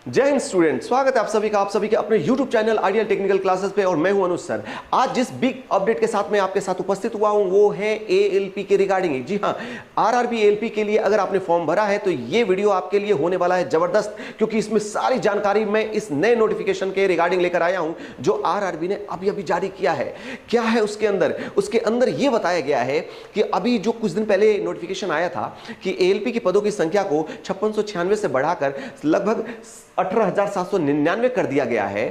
जय हिंद स्टूडेंट, स्वागत है आप सभी के अपने YouTube channel ideal technical classes पे और मैं हूं अनुज सर। आज जिस बिग अपडेट के साथ मैं आपके साथ उपस्थित हुआ हूं वो है ALP के रिगार्डिंग। जी हां, RRB ALP के लिए अगर आपने फॉर्म भरा है तो ये वीडियो आपके लिए होने वाला है जबरदस्त, क्योंकि इसमें सारी जानकारी मैं इस नए नोटिफिकेशन के रिगार्डिंग लेकर आया हूं जो RRB ने अभी जारी किया है। क्या है उसके अंदर ये बताया गया है कि अभी जो कुछ दिन पहले नोटिफिकेशन आया था कि ALP की पदों की संख्या को 5696 से बढ़ाकर लगभग 18,799 कर दिया गया है।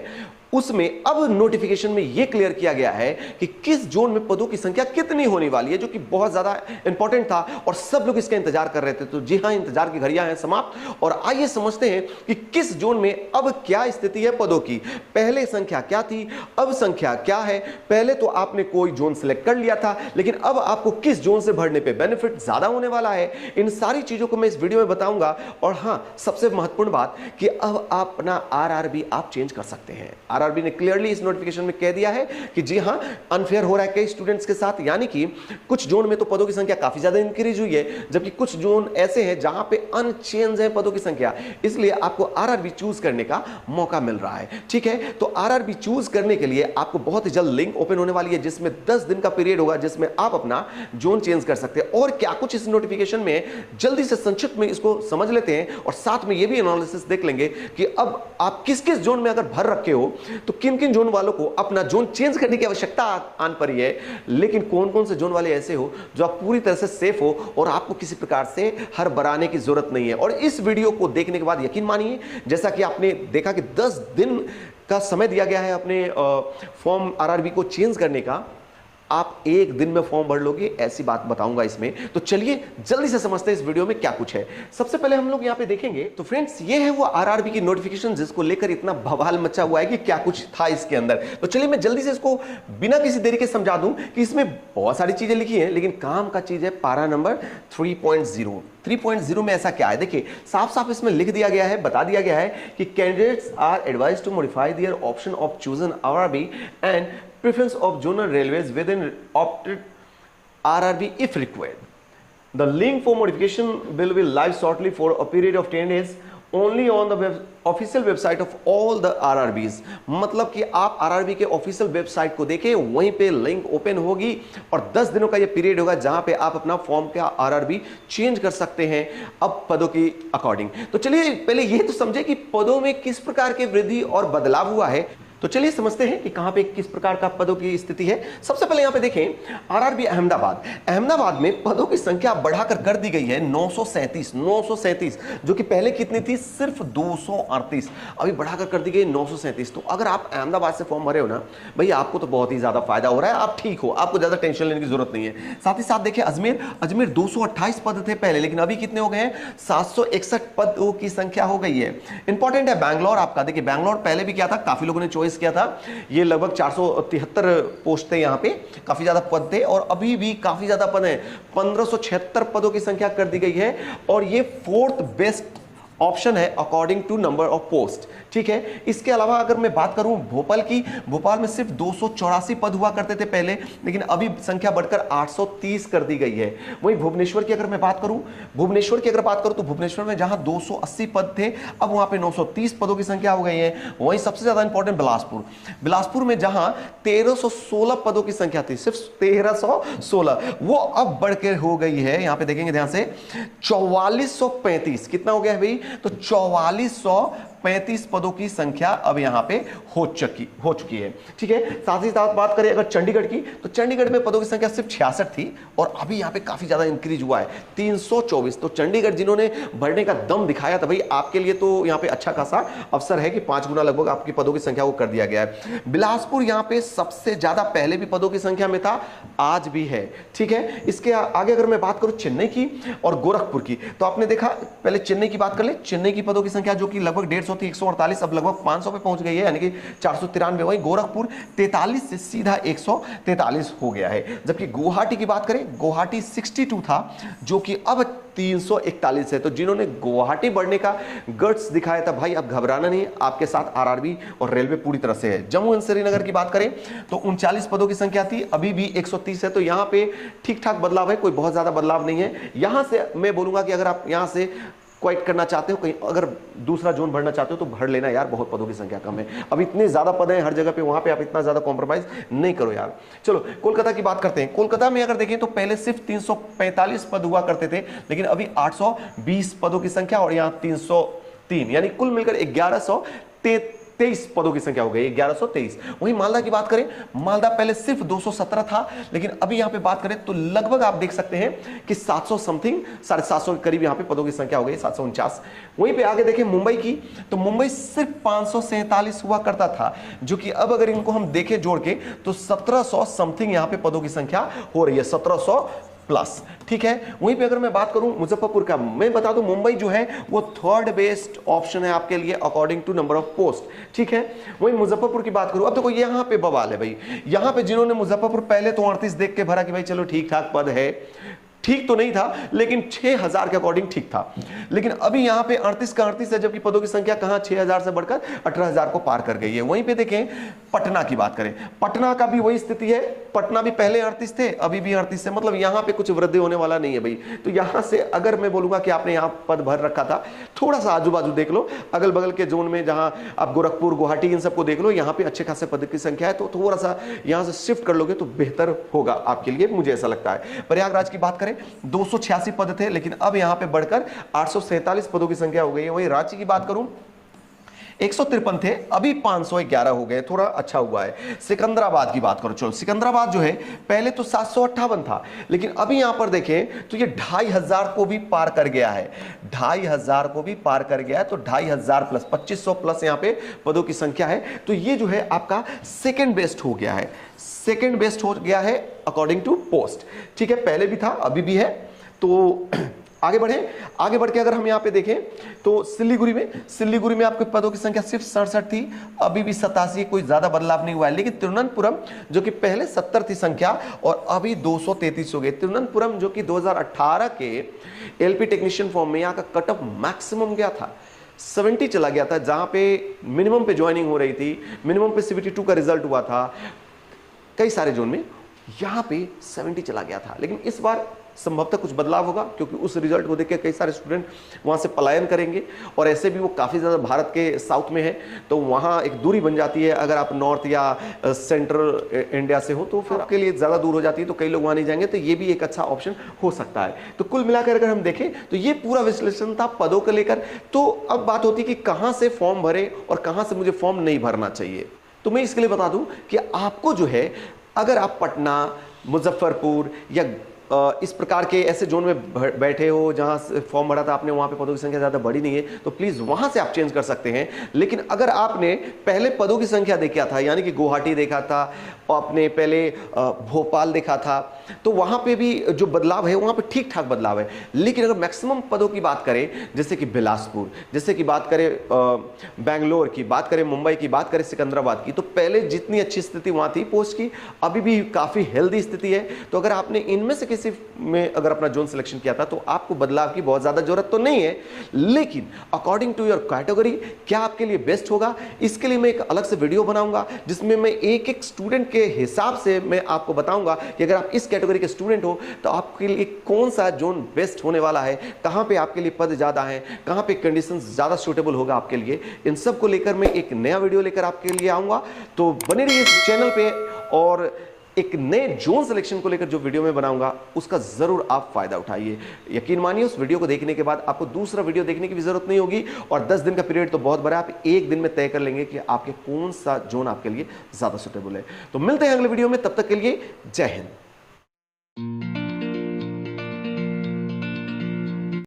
उसमें अब नोटिफिकेशन में यह क्लियर किया गया है कि किस जोन में पदों की संख्या कितनी होने वाली है, जो कि बहुत ज्यादा इंपॉर्टेंट था और सब लोग इसका इंतजार कर रहे थे। तो जी हां, इंतजार की घड़ियां हैं समाप्त और आइए समझते हैं कि किस जोन में अब क्या स्थिति है पदों की। पहले संख्या क्या थी, अब संख्या क्या है। पहले तो आपने कोई जोन सिलेक्ट कर लिया था, लेकिन अब आपको किस जोन से भरने पे बेनिफिट ज्यादा होने वाला है, इन सारी चीजों को मैं इस वीडियो में बताऊंगा। और हां, सबसे महत्वपूर्ण बात कि अब आप अपना RRB आप चेंज कर सकते हैं। RRB ने क्लियरली इस नोटिफिकेशन में कह दिया है कि जी हां, अनफेयर हो रहा है कई स्टूडेंट्स के साथ, यानी कि कुछ जोन में तो पदों की संख्या काफी ज्यादा इंक्रीज हुई है, जबकि कुछ जोन ऐसे हैं जहां पे अनचेंज है पदों की संख्या। इसलिए आपको RRB चूज करने का मौका मिल रहा है। ठीक है, तो RRB चूज करने के लिए आपको बहुत ही जल्द लिंक ओपन होने वाली है, जिसमें 10 दिन का पीरियड होगा, जिसमें आप अपना जोन चेंज कर सकते हैं। और क्या कुछ इस नोटिफिकेशन में, जल्दी से संक्षिप्त में इसको समझ लेते हैं और साथ में यह भी एनालिसिस देख लेंगे कि अब आप किस किस जोन में अगर भर रखे हो तो किन किन जोन वालों को अपना जोन चेंज करने की आवश्यकता आन पड़ी है, लेकिन कौन कौन से जोन वाले ऐसे हो जो आप पूरी तरह से सेफ हो और आपको किसी प्रकार से हड़बड़ाने की जरूरत नहीं है। और इस वीडियो को देखने के बाद यकीन मानिए, जैसा कि आपने देखा कि 10 दिन का समय दिया गया है अपने फॉर्म RRB को चेंज करने का, आप एक दिन में फॉर्म भर लोगे, ऐसी बात बताऊंगा इसमें। तो चलिए जल्दी से समझते हैं इस वीडियो में क्या कुछ है। सबसे पहले हम लोग यहां पे देखेंगे तो फ्रेंड्स, ये है वो RRB की नोटिफिकेशन जिसको लेकर इतना बवाल मचा हुआ है कि क्या कुछ था इसके अंदर। तो चलिए मैं जल्दी से इसको बिना किसी देरी के समझा दूं कि इसमें बहुत सारी चीजें लिखी हैं, लेकिन काम का चीज है पारा नंबर 3.0। 3.0 में ऐसा क्या है, देखिए साफ साफ इसमें लिख दिया गया है, बता दिया गया है कि candidates are advised to modify their option of chosen RRB and preference of zonal railways within opted RRB if required. The link for modification will be live shortly for a period of 10 days only on the official website of all the RRBs। मतलब कि आप RRB के official website को देखें, वहीं पे link open होगी और 10 दिनों का ये पीरियड होगा जहां पे आप अपना फॉर्म का RRB चेंज कर सकते हैं अब पदों की अकॉर्डिंग। तो चलिए पहले ये तो समझे कि पदों में किस प्रकार के वृद्धि और बदलाव हुआ है। तो चलिए समझते हैं कि कहां पे किस प्रकार का पदों की स्थिति है। सबसे पहले यहां पे देखें RRB अहमदाबाद में पदों की संख्या बढ़ाकर कर दी गई है 937, जो कि पहले कितनी थी, सिर्फ 238, अभी बढ़ाकर कर दी गई 937। तो अगर आप अहमदाबाद से फॉर्म भरे हो ना भाई, आपको तो बहुत ही ज्यादा फायदा हो रहा है, आप ठीक हो, आपको ज्यादा टेंशन लेने की जरूरत नहीं है। साथ ही साथ देखिए अजमेर 228 पद थे पहले, लेकिन अभी कितने हो गए हैं, 761 पदों की संख्या हो गई है। इंपॉर्टेंट है बैंगलोर आपका, देखिए बैंगलोर पहले भी क्या था, काफी लोगों ने किया था, ये लगभग 473 पोस्ट थे, यहां पे काफी ज्यादा पद थे और अभी भी काफी ज्यादा पद हैं। 1576 पदों की संख्या कर दी गई है और ये 4th बेस्ट ऑप्शन है according to number of post. ठीक है, इसके अलावा अगर मैं बात करूं भोपाल की, भोपाल में सिर्फ 284 पद हुआ करते थे पहले, लेकिन अभी संख्या बढ़कर 830 कर दी गई है। वहीं भुवनेश्वर की अगर मैं बात करूं तो भुवनेश्वर में जहां 280 पद थे, अब वहां पे 930 पदों की संख्या हो गई है। वहीं सबसे ज्यादा इंपॉर्टेंट बिलासपुर में जहां 1316 पदों की संख्या थी, सिर्फ 1316, वो अब बढ़कर हो गई है, यहां पे देखेंगे ध्यान से, 4435। कितना हो गया है भाई, तो 4435 पदों की संख्या अब यहां पे हो चुकी है। ठीक है, साथ ही साथ बात करें अगर चंडीगढ़ की, तो चंडीगढ़ में पदों की संख्या सिर्फ 66 थी और अभी यहां पे काफी ज्यादा इंक्रीज हुआ है, 324। तो चंडीगढ़ जिन्होंने बढ़ने का दम दिखाया था भाई, आपके लिए तो यहां पे अच्छा खासा अवसर है कि 5 गुना लगभग आपकी पदों की संख्या को कर दिया गया है। बिलासपुर यहां पे सबसे ज्यादा पहले भी पदों की संख्या में था, आज भी है। ठीक है, इसके आगे अगर मैं बात करूं चेन्नई की और गोरखपुर की, तो आपने देखा, पहले चेन्नई की बात कर ले, चेन्नई की पदों की संख्या जो कि लगभग 150 थी, 148 अब लगभग 500 पे पहुंच गई है, यानी कि 493। वहीं गोरखपुर 43 से सीधा 143 हो गया है। जबकि गुवाहाटी की बात करें, गुवाहाटी 62 था जो कि अब 341 है। तो जिन्होंने गुवाहाटी बढ़ने का गट्स दिखाया था भाई, अब घबराना नहीं, आपके साथ RRB और रेलवे पूरी तरह से है। जम्मू एंड श्रीनगर की बात करें तो 39 पदों की संख्या थी, अभी भी 130 है। तो यहां पे ठीक ठाक बदलाव है, कोई बहुत ज्यादा बदलाव नहीं है। यहां से मैं बोलूंगा कि अगर आप यहां से क्वाइट करना चाहते हो, कहीं अगर दूसरा जोन भरना चाहते हो तो भर लेना यार, बहुत पदों की संख्या कम है। अब इतने ज्यादा पद हैं हर जगह पे, वहां पे आप इतना ज्यादा कॉम्प्रोमाइज नहीं करो यार। चलो कोलकाता की बात करते हैं। कोलकाता में अगर देखें तो पहले सिर्फ 345 पद हुआ करते थे, लेकिन अभी 820 पदों की संख्या और यहां 303, यानी कुल मिलकर 1123 पदों की संख्या हो गई, 1123। वहीं मालदा की बात करें, मालदा पहले सिर्फ 217 था, लेकिन अभी यहां पे बात करें तो लगभग आप देख सकते हैं कि 700 समथिंग, 750 के करीब यहां पे पदों की संख्या हो गई, 749। वहीं पे आगे देखें मुंबई की, तो मुंबई सिर्फ 547 हुआ करता था, जो कि अब अगर इनको हम देखें जोड़ के तो 1700 समथिंग यहां पे पदों की संख्या हो रही है, 1700 प्लस। ठीक है, वहीं पे अगर मैं बात करूं मुजफ्फरपुर का, मैं बता दूं मुंबई जो है वो थर्ड बेस्ट ऑप्शन है आपके लिए according to number of post. ठीक है, वहीं मुजफ्फरपुर की बात करूं, अब देखो यहां पे बवाल है भाई, यहां पे जिन्होंने मुजफ्फरपुर पहले तो 38 देख के भरा कि भाई चलो ठीक ठाक पद है, ठीक तो नहीं था लेकिन 6000 के अकॉर्डिंग ठीक था, लेकिन अभी यहां पे 38 का 38 है, जबकि पदों की संख्या कहां 6000 से बढ़कर 18000 को पार कर गई है। वहीं पे देखें पटना की बात करें, पटना का भी वही स्थिति है, पटना भी पहले 38 थे, अभी भी 38 है, मतलब यहां पे कुछ वृद्धि होने वाला नहीं है भाई। तो यहां से अगर मैं बोलूंगा कि आपने यहां पद भर रखा था, थोड़ा सा आजू बाजू देख लो, अगल बगल के जोन में जहां आप गोरखपुर गुवाहाटी इन सबको देख लो, यहां पे अच्छे खासे पद की संख्या है, तो थोड़ा सा यहां से शिफ्ट कर लोगे तो बेहतर होगा आपके लिए, मुझे ऐसा लगता है। प्रयागराज की बात करें 286 पद थे, लेकिन अब यहां पे बढ़कर 847 पदों की संख्या हो गई है। वहीं रांची की बात करूं 153 थे, अभी 511 हो गए, थोड़ा अच्छा हुआ है। सिकंदराबाद की बात करो, चलो सिकंदराबाद जो है पहले तो 758 था, लेकिन अभी यहां पर देखें तो ये 2500 को भी पार कर गया है, 2500 को भी पार कर गया है, तो 2500 प्लस 2500 प्लस यहां पे पदों की संख्या है, तो ये जो है आपका सेकेंड बेस्ट हो गया है, सेकेंड बेस्ट हो गया है अकॉर्डिंग टू पोस्ट। ठीक है, पहले भी था अभी भी है। तो आगे बढ़े, आगे बढ़ के अगर हम यहां पे देखें तो सिलीगुड़ी में आपके पदों की संख्या सिर्फ 67 थी, अभी भी 87, कोई ज्यादा बदलाव नहीं हुआ है। लेकिन तिरुवनंतपुरम जो कि पहले 70 थी संख्या और अभी 233 हो गए। तिरुवनंतपुरम जो कि 2018 के एलपी टेक्नीशियन फॉर्म में यहाँ का कट ऑफ मैक्सिमम गया था, 70 चला गया था, जहां पे मिनिमम पे ज्वाइनिंग हो रही थी, मिनिमम पे CBT 2 का रिजल्ट हुआ था कई सारे जोन में, यहां पे 70 चला गया था। लेकिन इस बार संभवतः कुछ बदलाव होगा, क्योंकि उस रिजल्ट को देख के कई सारे स्टूडेंट वहां से पलायन करेंगे, और ऐसे भी वो काफ़ी ज़्यादा भारत के साउथ में है, तो वहाँ एक दूरी बन जाती है। अगर आप नॉर्थ या सेंट्रल इंडिया से हो तो फिर आपके लिए ज़्यादा दूर हो जाती है, तो कई लोग वहाँ नहीं जाएंगे, तो ये भी एक अच्छा ऑप्शन हो सकता है। तो कुल मिलाकर अगर हम देखें तो ये पूरा विश्लेषण था पदों को लेकर। तो अब बात होती है कि कहाँ से फॉर्म भरे और कहाँ से मुझे फॉर्म नहीं भरना चाहिए। तो मैं इसके लिए बता दूं कि आपको जो है, अगर आप पटना, मुजफ्फरपुर या इस प्रकार के ऐसे जोन में बैठे हो जहां फॉर्म भरा था आपने, वहां पे पदों की संख्या ज्यादा बड़ी नहीं है, तो प्लीज वहां से आप चेंज कर सकते हैं। लेकिन अगर आपने पहले पदों की संख्या देखा था, यानी कि गुवाहाटी देखा था, आपने पहले भोपाल देखा था, तो वहां पे भी जो बदलाव है वहां पे ठीक ठाक बदलाव है। लेकिन अगर मैक्सिमम पदों की बात करें, जैसे कि बिलासपुर, जैसे कि बात करें बैंगलोर की, बात करें मुंबई की, बात करें सिकंदराबाद की, तो पहले जितनी अच्छी स्थिति वहां थी पोस्ट की, अभी भी काफी हेल्दी स्थिति है। तो अगर आपने इनमें से किसी में अगर अपना जोन सिलेक्शन किया था, तो आपको बदलाव की बहुत ज्यादा जरूरत तो नहीं है। लेकिन अकॉर्डिंग टू योर कैटेगरी क्या आपके लिए बेस्ट होगा, इसके लिए मैं एक अलग से वीडियो बनाऊंगा, जिसमें मैं एक एक स्टूडेंट के हिसाब से मैं आपको बताऊंगा कि अगर आप इस कैटेगरी के स्टूडेंट हो तो आपके लिए कौन सा जोन बेस्ट होने वाला है, कहां पे आपके लिए पद ज्यादा है, कहां पे कंडीशंस ज्यादा सूटेबल होगा आपके लिए। इन सब को लेकर मैं एक नया वीडियो लेकर आपके लिए आऊंगा, तो बने रहिए इस चैनल पे, और एक नए जोन सिलेक्शन को लेकर जो वीडियो में बनाऊंगा उसका जरूर आप फायदा उठाइए। यकीन मानिए उस वीडियो को देखने के बाद आपको दूसरा वीडियो देखने की भी जरूरत नहीं होगी, और 10 दिन का पीरियड तो बहुत बड़ा है, आप एक दिन में तय कर लेंगे कि आपके कौन सा जोन आपके लिए ज्यादा सुटेबल है। तो मिलते हैं अगले वीडियो में, तब तक के लिए जय हिंद।